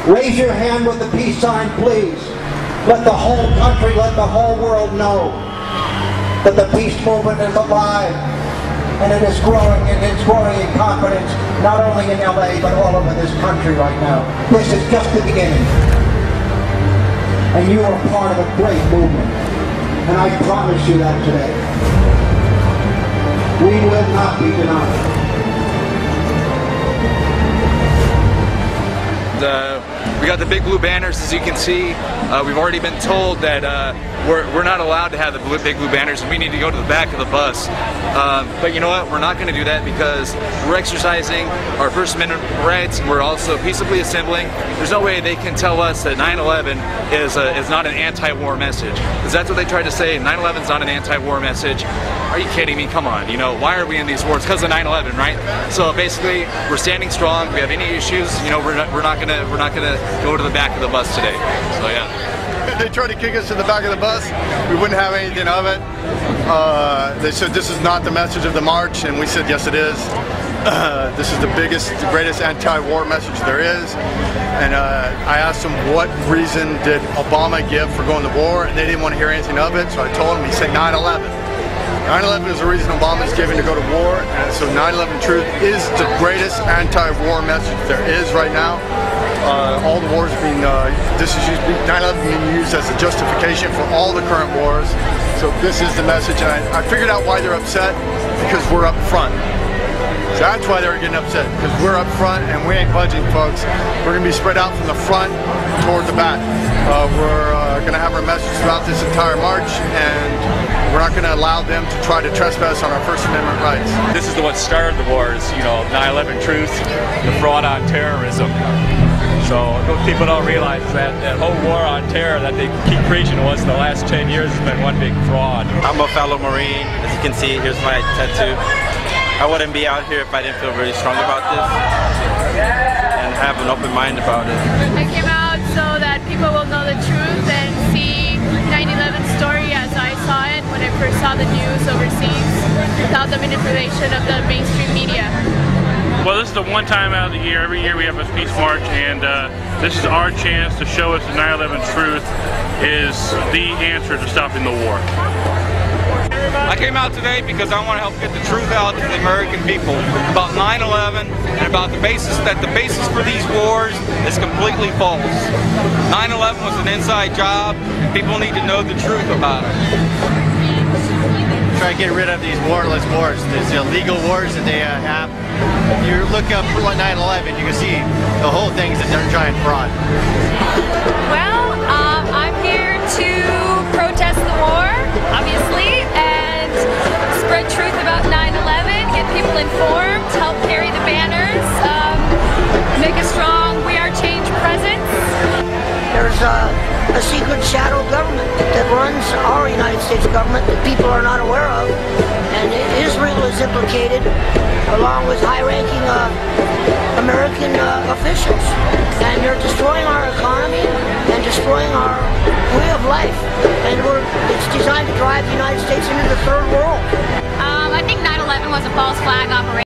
Raise your hand with the peace sign, please. Let the whole country, let the whole world know that the peace movement is alive, and it is growing, and it's growing in confidence, not only in LA, but all over this country right now. This is just the beginning. And you are part of a great movement. And I promise you that today. We will not be denied. We got the big blue banners, as you can see. We've already been told that we're not allowed to have the big blue banners, and we need to go to the back of the bus. But you know what? We're not going to do that because we're exercising our First Amendment rights, and we're also peaceably assembling. There's no way they can tell us that 9/11 is not an anti-war message, because that's what they tried to say. 9/11 is not an anti-war message. Are you kidding me? Come on. You know, why are we in these wars? Because of 9/11, right? So basically, we're standing strong. If we have any issues, you know, we're not gonna go to the back of the bus today. So yeah. They tried to kick us to the back of the bus. We wouldn't have anything of it. They said this is not the message of the march, and we said yes it is. This is the biggest, the greatest anti-war message there is. And I asked them what reason did Obama give for going to war, and they didn't want to hear anything of it. So I told them, he said 9/11. 9/11 is the reason Obama is giving to go to war, and so 9/11 truth is the greatest anti-war message there is right now. All the wars being, 9/11 being used as a justification for all the current wars. So this is the message, and I figured out why they're upset, because we're up front. So that's why they're getting upset, because we're up front and we ain't budging, folks. We're going to be spread out from the front toward the back. We're going to have our message throughout this entire march, and we're not going to allow them to try to trespass on our First Amendment rights. This is what started the wars, you know, 9/11 truth, the fraud on terrorism. So people don't realize that whole war on terror that they keep preaching to us in the last 10 years has been one big fraud. I'm a fellow Marine. As you can see, here's my tattoo. I wouldn't be out here if I didn't feel really strong about this and have an open mind about it. I came out so that people will know the truth and see 9/11 story as I saw it when I first saw the news overseas, without the manipulation of the mainstream media. Well, this is the one time out of the year. Every year we have a peace march, and this is our chance to show us the 9/11 truth is the answer to stopping the war. I came out today because I want to help get the truth out to the American people about 9/11 and about the basis for these wars is completely false. 9/11 was an inside job, and people need to know the truth about it. Try to get rid of these warless wars, these illegal wars that they have. If you look up 9/11, you can see the whole thing's a giant fraud. Well, I'm here to protest the war, obviously, and spread truth about 9/11, get people informed, help carry the banners, make a strong We Are Change presence. There's a secret shadow government that runs our United States government that people are not aware of, and Israel is implicated along with high-ranking American officials, and they're destroying our economy and destroying our way of life, and it's designed to drive the United States into the third world. I think 9/11 was a false flag operation.